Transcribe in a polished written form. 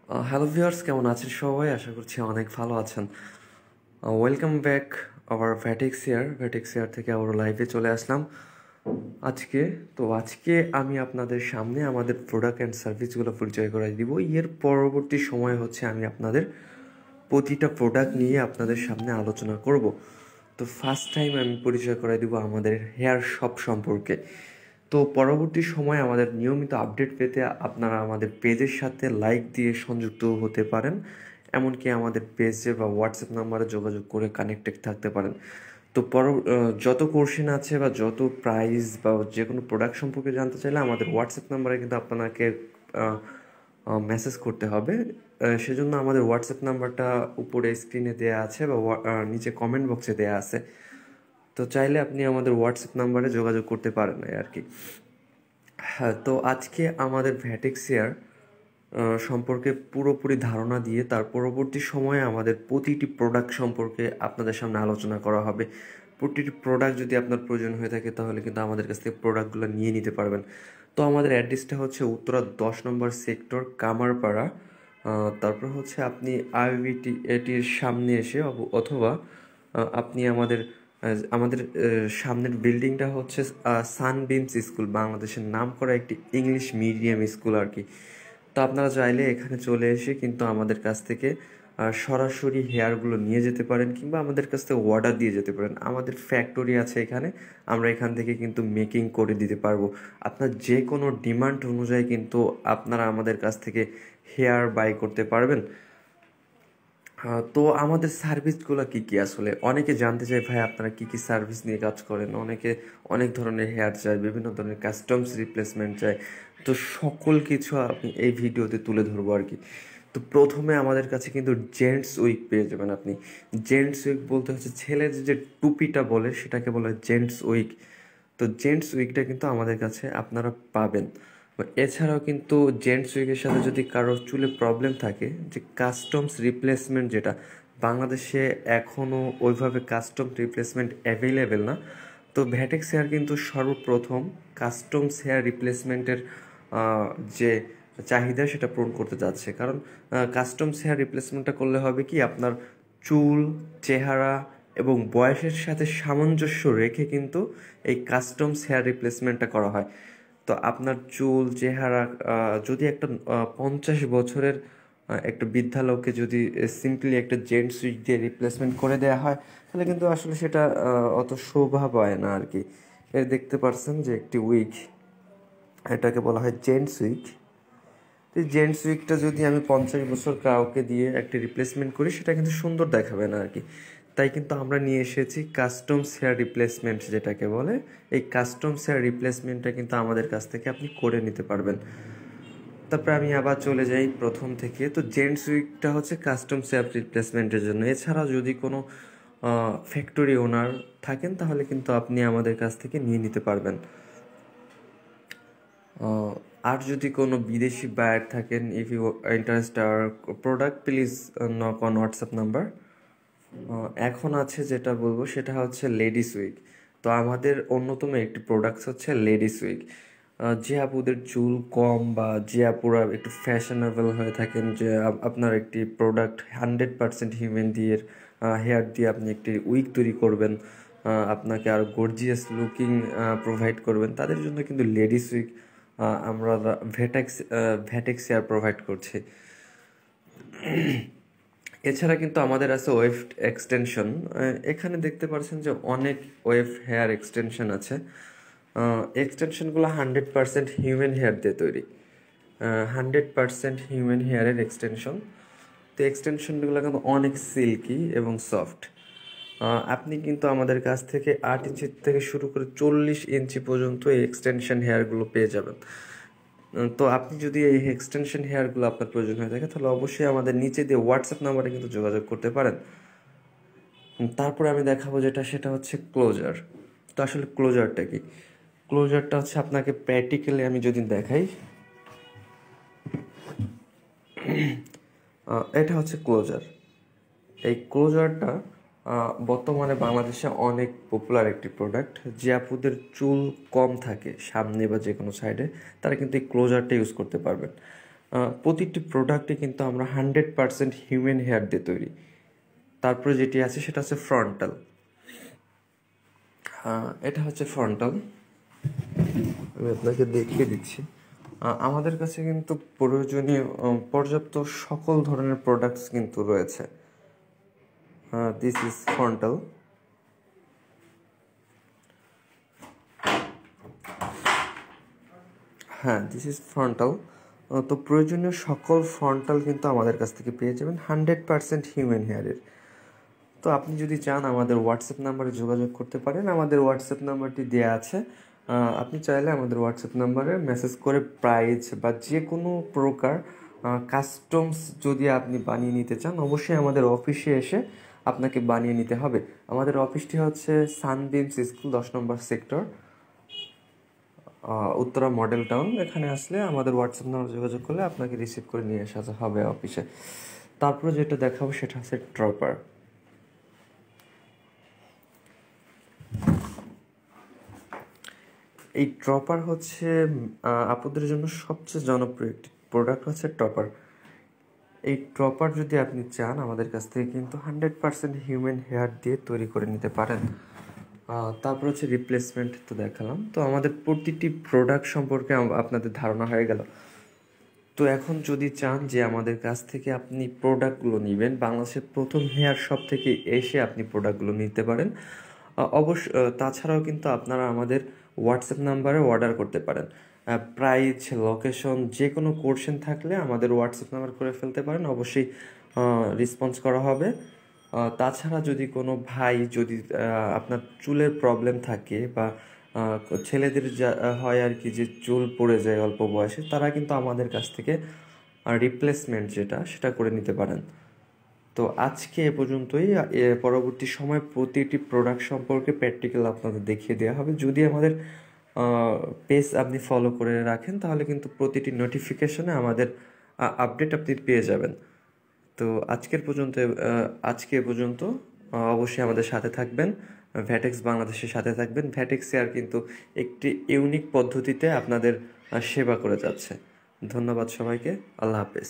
Hello viewers, কেমন আছেন সবাই? আশা করছি অনেক ভালো আছেন। ওয়েলকাম ব্যাক আওয়ার ভ্যাটেক্সিয়ার থেকে আবার লাইভে চলে আসলাম আজকে আমি আপনাদের সামনে আমাদের প্রোডাক্ট অ্যান্ড সার্ভিসগুলো পরিচয় করাই দিব। এর পরবর্তী সময় হচ্ছে আমি আপনাদের প্রতিটা প্রোডাক্ট নিয়ে আপনাদের সামনে আলোচনা করব। তো ফার্স্ট টাইম আমি পরিচয় করাই দিব আমাদের হেয়ার শপ সম্পর্কে। তো পরবর্তী সময়ে আমাদের নিয়মিত আপডেট পেতে আপনারা আমাদের পেজের সাথে লাইক দিয়ে সংযুক্ত হতে পারেন, এমনকি আমাদের পেজে বা হোয়াটসঅ্যাপ নাম্বারে যোগাযোগ করে কানেক্টেড থাকতে পারেন। তো যত কোশ্চেন আছে বা যত প্রাইস বা যে কোনো প্রোডাক্ট সম্পর্কে জানতে চাইলে আমাদের হোয়াটসঅ্যাপ নাম্বারে কিন্তু আপনাকে মেসেজ করতে হবে। সেজন্য আমাদের হোয়াটসঅ্যাপ নাম্বারটা উপরে স্ক্রিনে দেওয়া আছে বা নিচে কমেন্ট বক্সে দেওয়া আছে। তো চাইলে আপনি আমাদের হোয়াটসঅ্যাপ নাম্বারে যোগাযোগ করতে পারেন আর কি। হ্যাঁ, তো আজকে আমাদের ভ্যাটেক্সিয়ার সম্পর্কে পুরোপুরি ধারণা দিয়ে তার পরবর্তী সময়ে আমাদের প্রতিটি প্রোডাক্ট সম্পর্কে আপনাদের সামনে আলোচনা করা হবে। প্রতিটি প্রোডাক্ট যদি আপনার প্রয়োজন হয়ে থাকে তাহলে কিন্তু আমাদের কাছ থেকে প্রোডাক্টগুলো নিয়ে নিতে পারবেন। তো আমাদের অ্যাড্রেসটা হচ্ছে উত্তরা 10 নম্বর সেক্টর, কামারপাড়া। তারপর হচ্ছে আপনি আইবিটি এটির সামনে এসে অথবা আপনি আমাদের সামনের বিল্ডিংটা হচ্ছে সানবিমস স্কুল, বাংলাদেশের নামকরা একটি ইংলিশ মিডিয়াম স্কুল আর কি। তো আপনারা চাইলে এখানে চলে এসে কিন্তু আমাদের কাছ থেকে সরাসরি হেয়ারগুলো নিয়ে যেতে পারেন, কিংবা আমাদের কাছ থেকে অর্ডার দিয়ে যেতে পারেন। আমাদের ফ্যাক্টরি আছে এখানে, আমরা এখান থেকে কিন্তু মেকিং করে দিতে পারবো। আপনার যে কোনো ডিমান্ড অনুযায়ী কিন্তু আপনারা আমাদের কাছ থেকে হেয়ার বাই করতে পারবেন। তো আমাদের সার্ভিসগুলো কি কি? আসলে অনেকে জানতে চায়, ভাই আপনারা কি কি সার্ভিস নিয়ে কাজ করেন। অনেকে অনেক ধরনের হেয়ার চায়, বিভিন্ন ধরনের কাস্টমস রিপ্লেসমেন্ট চায়। তো সকল কিছু আমি এই ভিডিওতে তুলে ধরবো আর কি। তো প্রথমে আমাদের কাছে কিন্তু জেন্টস উইক পেয়ে যাবেন আপনি। জেন্টস উইক বলতে হচ্ছে ছেলের যে টুপিটা বলে সেটাকে বলে জেন্টস উইক। তো জেন্টস উইকটা কিন্তু আমাদের কাছে আপনারা পাবেন। এছাড়াও কিন্তু জেন্টস উইকের সাথে যদি কারোর চুলে প্রবলেম থাকে, যে কাস্টমস রিপ্লেসমেন্ট, যেটা বাংলাদেশে এখনও ওইভাবে কাস্টম রিপ্লেসমেন্ট অ্যাভেলেবেল না। তো ভ্যাটেক্স হেয়ার কিন্তু সর্বপ্রথম কাস্টমস হেয়ার রিপ্লেসমেন্টের যে চাহিদা সেটা পূরণ করতে যাচ্ছে। কারণ কাস্টমস হেয়ার রিপ্লেসমেন্টটা করলে হবে কি, আপনার চুল, চেহারা এবং বয়সের সাথে সামঞ্জস্য রেখে কিন্তু এই কাস্টমস হেয়ার রিপ্লেসমেন্টটা করা হয়। তো আপনার চুল, চেহারা, যদি একটা 50 বছরের একটা বৃদ্ধা লোককে যদি সিম্পলি একটা জেন্টস উইক দিয়ে রিপ্লেসমেন্ট করে দেওয়া হয়, তাহলে কিন্তু আসলে সেটা অত শোভা পায় না আর কি। এর দেখতে পারছেন যে একটি উইক, এটাকে বলা হয় জেন্টস উইক। তো জেন্টস উইকটা যদি আমি 50 বছর কাউকে দিয়ে একটা রিপ্লেসমেন্ট করি, সেটা কিন্তু সুন্দর দেখাবে না আর কি। তাই কিন্তু আমরা নিয়ে এসেছি কাস্টমস হেয়ার রিপ্লেসমেন্ট, যেটাকে বলে। এই কাস্টমস হেয়ার রিপ্লেসমেন্টটা কিন্তু আমাদের কাছ থেকে আপনি করে নিতে পারবেন। তারপরে আমি আবার চলে যাই প্রথম থেকে। তো জেন্টস উইকটা হচ্ছে কাস্টমস হেয়ার রিপ্লেসমেন্টের জন্য। এছাড়া যদি কোনো ফ্যাক্টরি ওনার থাকেন, তাহলে কিন্তু আপনি আমাদের কাছ থেকে নিয়ে নিতে পারবেন। আর যদি কোনো বিদেশি বায়ার থাকেন, if you interest our product, please knock on WhatsApp number. এখন আছে যেটা বলবো সেটা হচ্ছে লেডিস উইক। তো আমাদের অন্যতম একটি প্রোডাক্টস হচ্ছে লেডিস উইক। যে আপুদের চুল কম বা যে আপুরা একটু ফ্যাশনেবল হয়ে থাকেন, যে আপনার একটি প্রোডাক্ট 100% হিউম্যান দিয়ে হেয়ার দিয়ে আপনি একটি উইক তৈরি করবেন, আপনাকে আরও গর্জিয়াস লুকিং প্রোভাইড করবেন, তাদের জন্য কিন্তু লেডিস উইক আমরা ভ্যাটেক্স হেয়ার প্রোভাইড করছি। এছাড়া কিন্তু আমাদের আছে ওয়েভ এক্সটেনশন। এখানে দেখতে পাচ্ছেন যে অনেক ওয়েভ হেয়ার এক্সটেনশন আছে। এক্সটেনশনগুলো 100% হিউম্যান হেয়ার দিয়ে তৈরি। 100% হিউম্যান হেয়ারের এক্সটেনশন। তো এক্সটেনশনগুলো কিন্তু অনেক সিল্কি এবং সফট। আপনি কিন্তু আমাদের কাছ থেকে 8 ইঞ্চি থেকে শুরু করে 40 ইঞ্চি পর্যন্ত এই এক্সটেনশন হেয়ারগুলো পেয়ে যাবেন। তো আপনি যদি এই এক্সটেনশন হেয়ারগুলো আপনার প্রয়োজন হয়ে থাকে, তাহলে অবশ্যই আমাদের নিচে দিয়ে হোয়াটসঅ্যাপ নাম্বারে কিন্তু যোগাযোগ করতে পারেন। তারপরে আমি দেখাবো যেটা, সেটা হচ্ছে ক্লোজার। তো আসলে ক্লোজারটা কি? ক্লোজারটা হচ্ছে আপনাকে প্র্যাকটিক্যালি আমি যদি দেখাই, এটা হচ্ছে ক্লোজার। এই ক্লোজারটা বর্তমানে বাংলাদেশে অনেক পপুলার একটি প্রোডাক্ট। যে আপুদের চুল কম থাকে সামনে বা যে কোনো সাইডে, তারা কিন্তু এই ক্লোজারটা ইউজ করতে পারবেন। প্রতিটি প্রোডাক্টে কিন্তু আমরা 100% হিউম্যান হেয়ার দিয়ে তৈরি। তারপরে যেটি আছে সেটা হচ্ছে ফ্রন্টাল। এটা হচ্ছে ফ্রন্টাল, আমি আপনাকে দেখিয়ে দিচ্ছি। আমাদের কাছে কিন্তু প্রয়োজনীয় পর্যাপ্ত সকল ধরনের প্রোডাক্টস কিন্তু রয়েছে। This is frontal. This is frontal. তো প্রয়োজনীয় সকল ফ্রন্টাল কিন্তু আমাদের কাছ থেকে পেয়ে যাবেন 100% হিউম্যান হেয়ারের। তো আপনি যদি চান আমাদের হোয়াটসঅ্যাপ নাম্বারে যোগাযোগ করতে পারেন, আমাদের হোয়াটসঅ্যাপ নাম্বারটি দেওয়া আছে। আপনি চাইলে আমাদের হোয়াটসঅ্যাপ নাম্বারে মেসেজ করে প্রাইস বা যে কোনো প্রকার কাস্টমস যদি আপনি বানিয়ে নিতে চান, অবশ্যই আমাদের অফিসে এসে আপনাকে বানিয়ে নিতে হবে। আমাদের অফিসটি হচ্ছে সানবিমস স্কুল 10 নম্বর সেক্টর, উত্তরা মডেল টাউন। এখানে আসলে আমাদের হোয়াটসঅ্যাপ নাম্বার যোগাযোগ করলে আপনাকে রিসিভ করে নিয়ে আসা হবে অফিসে। তারপরে যেটা দেখাবো সেটা হচ্ছে ড্রপার। এই ড্রপার হচ্ছে আপনাদের জন্য সবচেয়ে জনপ্রিয় একটি প্রোডাক্ট হচ্ছে ড্রপার। এই ড্রপার যদি আপনি চান আমাদের কাছ থেকে কিন্তু 100% হিউম্যান হেয়ার দিয়ে তৈরি করে নিতে পারেন। তারপর হচ্ছে রিপ্লেসমেন্ট তো দেখালাম। তো আমাদের প্রতিটি প্রোডাক্ট সম্পর্কে আপনাদের ধারণা হয়ে গেল। তো এখন যদি চান যে আমাদের কাছ থেকে আপনি প্রোডাক্টগুলো নেবেন, বাংলাদেশের প্রথম হেয়ার শপ থেকে এসে আপনি প্রোডাক্টগুলো নিতে পারেন। অবশ্য তাছাড়াও কিন্তু আপনারা আমাদের হোয়াটসঅ্যাপ নাম্বারে অর্ডার করতে পারেন। প্রাইস, লোকেশন যে কোনো কোশ্চেন থাকলে আমাদের হোয়াটসঅ্যাপ নাম্বার করে ফেলতে পারেন, অবশ্যই রেসপন্স করা হবে। তাছাড়া যদি কোনো ভাই যদি আপনার চুলের প্রবলেম থাকে বা ছেলেদের যা হয় আর কি, যে চুল পড়ে যায় অল্প বয়সে, তারা কিন্তু আমাদের কাছ থেকে রিপ্লেসমেন্ট সেটা করে নিতে পারেন। তো আজকে এ পর্যন্তই। পরবর্তী সময় প্রতিটি প্রোডাক্ট সম্পর্কে প্র্যাকটিক্যাল আপনাদের দেখিয়ে দেওয়া হবে। যদি আমাদের পেজ আপনি ফলো করে রাখেন তাহলে কিন্তু প্রতিটি নোটিফিকেশনে আমাদের আপডেট আপনি পেয়ে যাবেন। তো আজকে এ পর্যন্ত। অবশ্যই আমাদের সাথে থাকবেন, ভ্যাটেক্স বাংলাদেশের সাথে থাকবেন। ভ্যাটেক্স এয়ার কিন্তু একটি ইউনিক পদ্ধতিতে আপনাদের সেবা করে যাচ্ছে। ধন্যবাদ সবাইকে। আল্লাহ হাফেজ।